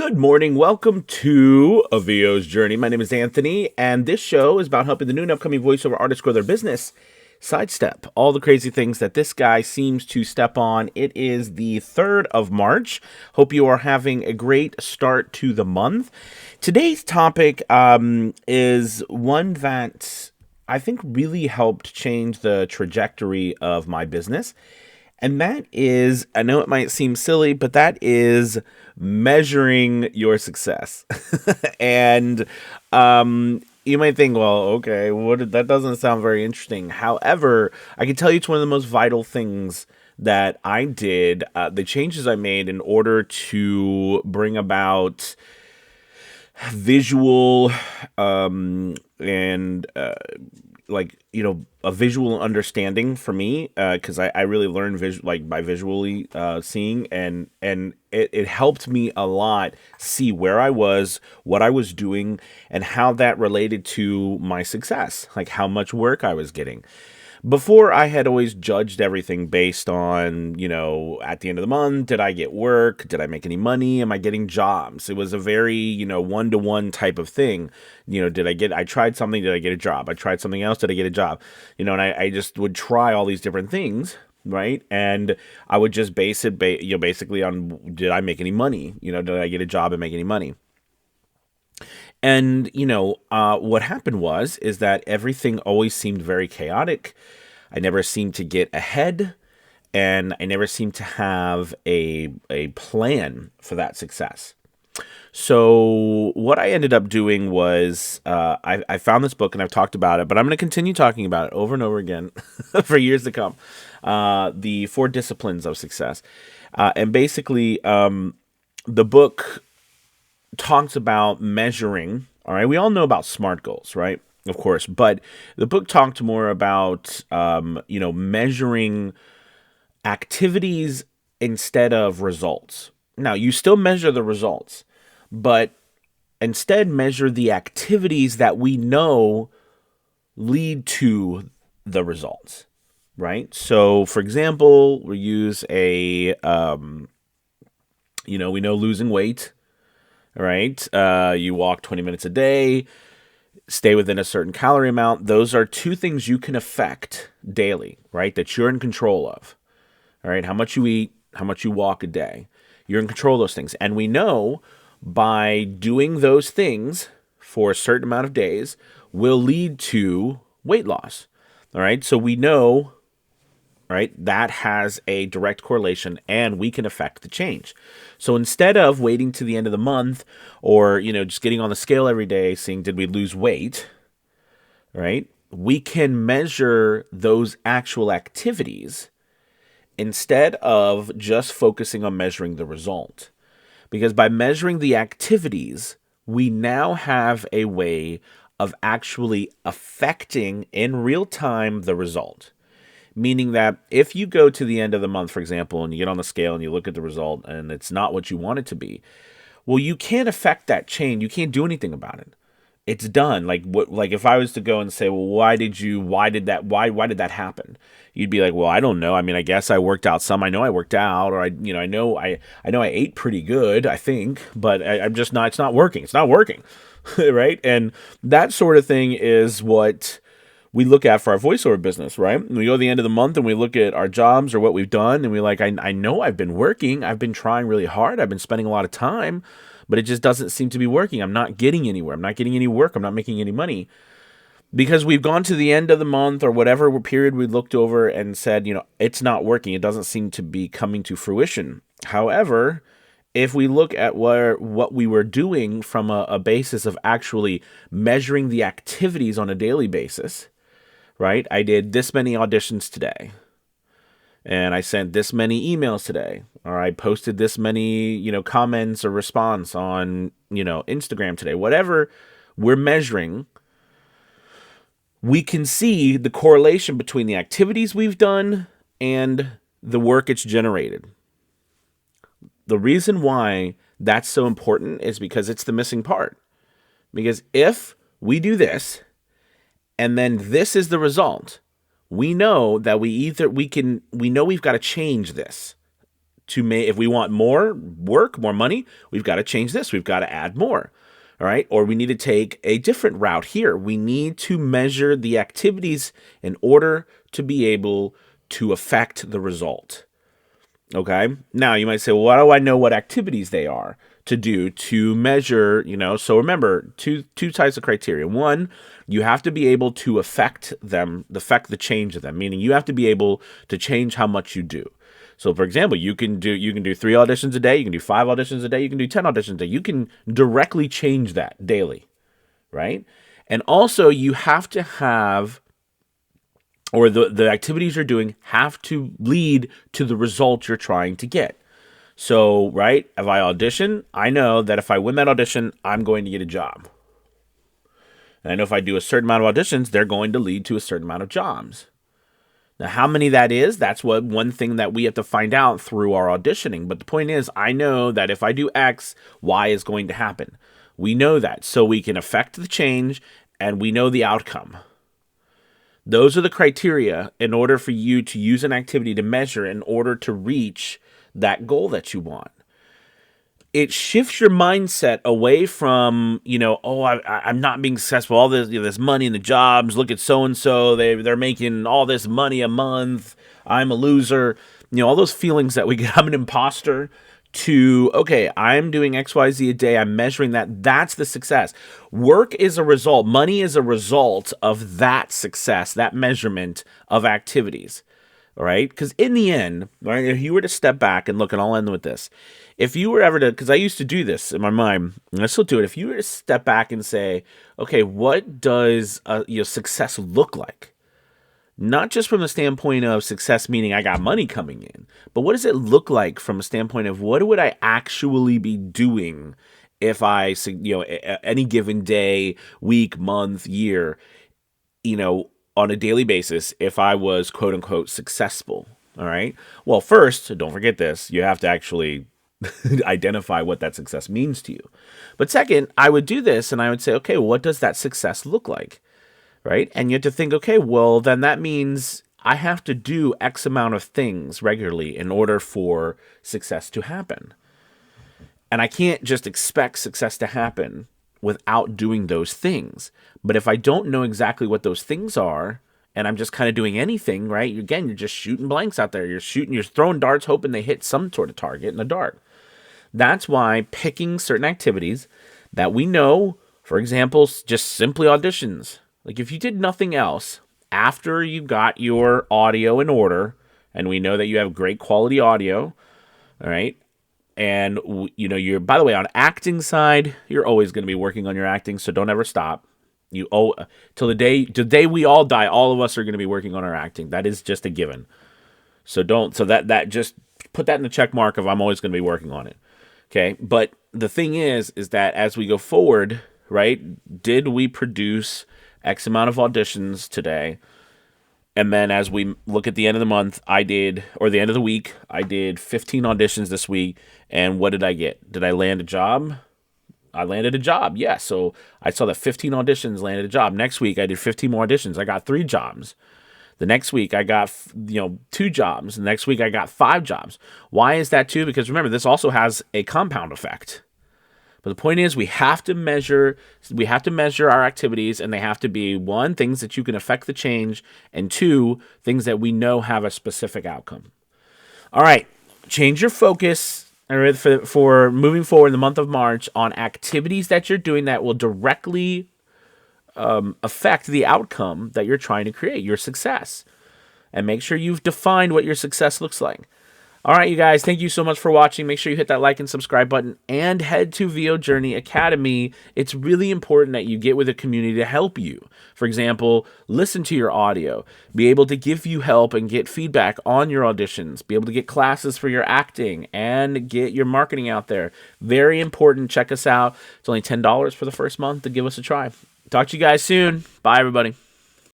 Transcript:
Good morning. Welcome to A VO's Journey. My name is Anthony, and this show is about helping the new and upcoming voiceover artists grow their business, sidestep all the crazy things that this guy seems to step on. It is the 3rd of March. Hope you are having a great start to the month. Today's topic is one that I think really helped change the trajectory of my business. And that is, I know it might seem silly, but that is measuring your success. and you might think, well, okay, that doesn't sound very interesting. However, I can tell you it's one of the most vital things that I did, the changes I made in order to bring about visual and a visual understanding for me, because I really learned by visually seeing, and it helped me a lot see where I was, what I was doing, and how that related to my success, like how much work I was getting. Before, I had always judged everything based on, at the end of the month, did I get work? Did I make any money? Am I getting jobs? It was a very, one-to-one type of thing. I tried something, did I get a job? I tried something else, did I get a job? And I just would try all these different things, right? And I would just base it, basically on, did I make any money? Did I get a job and make any money? And, what happened is that everything always seemed very chaotic. I never seemed to get ahead, and I never seemed to have a plan for that success. So what I ended up doing was I found this book, and I've talked about it, but I'm going to continue talking about it over and over again for years to come. The 4 Disciplines of Success. And basically, the book talks about measuring. All right, we all know about SMART goals, right? Of course, but the book talked more about measuring activities instead of results. Now, you still measure the results, but instead measure the activities that we know lead to the results, right? So, for example, we use we know losing weight. All right. You walk 20 minutes a day, stay within a certain calorie amount. Those are 2 things you can affect daily, right? That you're in control of. All right. How much you eat, how much you walk a day. You're in control of those things. And we know by doing those things for a certain amount of days will lead to weight loss. All right. So we know, right, that has a direct correlation, and we can affect the change. So instead of waiting to the end of the month, or just getting on the scale every day, seeing did we lose weight, right, we can measure those actual activities instead of just focusing on measuring the result. Because by measuring the activities, we now have a way of actually affecting in real time the result. Meaning that if you go to the end of the month, for example, and you get on the scale and you look at the result and it's not what you want it to be, well, you can't affect that change. You can't do anything about it. It's done. Like if I was to go and say, well, why did that happen? You'd be like, well, I don't know. I mean, I guess I worked out some. I know I worked out, or I know I ate pretty good, I think, but I'm just not. It's not working. It's not working, right? And that sort of thing is what we look at for our voiceover business, right? We go to the end of the month and we look at our jobs or what we've done, and we're like, I know I've been working. I've been trying really hard. I've been spending a lot of time, but it just doesn't seem to be working. I'm not getting anywhere. I'm not getting any work. I'm not making any money. Because we've gone to the end of the month or whatever period we looked over and said, it's not working. It doesn't seem to be coming to fruition. However, if we look at what we were doing from a basis of actually measuring the activities on a daily basis, right? I did this many auditions today, and I sent this many emails today, or I posted this many, comments or response on, Instagram today. Whatever we're measuring, we can see the correlation between the activities we've done and the work it's generated. The reason why that's so important is because it's the missing part. Because if we do this, and then this is the result, we know that we know we've got to change this if we want more work, more money, we've got to change this. We've got to add more. All right. Or we need to take a different route here. We need to measure the activities in order to be able to affect the result. Okay. Now you might say, well, how do I know what activities they are to do to measure, So remember, two types of criteria. One, you have to be able to affect the change of them, meaning you have to be able to change how much you do. So for example, you can do 3 auditions a day, you can do 5 auditions a day, you can do 10 auditions a day. You can directly change that daily, right? And also you have to have, or the activities you're doing have to lead to the result you're trying to get. So, right, if I audition, I know that if I win that audition, I'm going to get a job. And I know if I do a certain amount of auditions, they're going to lead to a certain amount of jobs. Now, how many that is, that's one thing that we have to find out through our auditioning. But the point is, I know that if I do X, Y is going to happen. We know that, so we can affect the change, and we know the outcome. Those are the criteria in order for you to use an activity to measure in order to reach that goal that you want. It shifts your mindset away from, I'm not being successful. All this money in the jobs. Look at so-and-so. They're making all this money a month. I'm a loser. All those feelings that we get. I'm an imposter. To, okay, I'm doing XYZ a day. I'm measuring that. That's the success. Work is a result. Money is a result of that success, that measurement of activities. All right. Because in the end, right, if you were to step back and look, and I'll end with this. If you were ever to, because I used to do this in my mind, and I still do it. If you were to step back and say, okay, what does success look like? Not just from the standpoint of success, meaning I got money coming in, but what does it look like from a standpoint of what would I actually be doing if I, any given day, week, month, year, on a daily basis, if I was quote unquote successful. All right. Well, first, don't forget this. You have to actually identify what that success means to you. But second, I would do this and I would say, okay, what does that success look like? Right? And you have to think, okay, well, then that means I have to do X amount of things regularly in order for success to happen. And I can't just expect success to happen without doing those things. But if I don't know exactly what those things are, and I'm just kind of doing anything, right? Again, you're just shooting blanks out there. You're throwing darts, hoping they hit some sort of target in the dark. That's why picking certain activities that we know, for example, just simply auditions. Like if you did nothing else after you got your audio in order, and we know that you have great quality audio, all right? And, you're, by the way, on acting side, you're always going to be working on your acting, so don't ever stop. Till the day we all die, all of us are going to be working on our acting. That is just a given. So that just put that in the check mark of I'm always going to be working on it. Okay. But the thing is that as we go forward, right, did we produce X amount of auditions today? And then as we look at the end of the month, or the end of the week, I did 15 auditions this week. And what did I get? Did I land a job? I landed a job. Yeah. So I saw that 15 auditions, landed a job. Next week, I did 15 more auditions. I got 3 jobs. The next week, I got 2 jobs. The next week, I got 5 jobs. Why is that too? Because remember, this also has a compound effect. But the point is, we have to measure our activities, and they have to be, 1, things that you can affect the change, and 2, things that we know have a specific outcome. All right, change your focus for moving forward in the month of March on activities that you're doing that will directly affect the outcome that you're trying to create, your success. And make sure you've defined what your success looks like. All right, you guys, thank you so much for watching. Make sure you hit that like and subscribe button and head to VO Journey Academy. It's really important that you get with a community to help you. For example, listen to your audio, be able to give you help and get feedback on your auditions, be able to get classes for your acting and get your marketing out there. Very important. Check us out. It's only $10 for the first month to give us a try. Talk to you guys soon. Bye, everybody.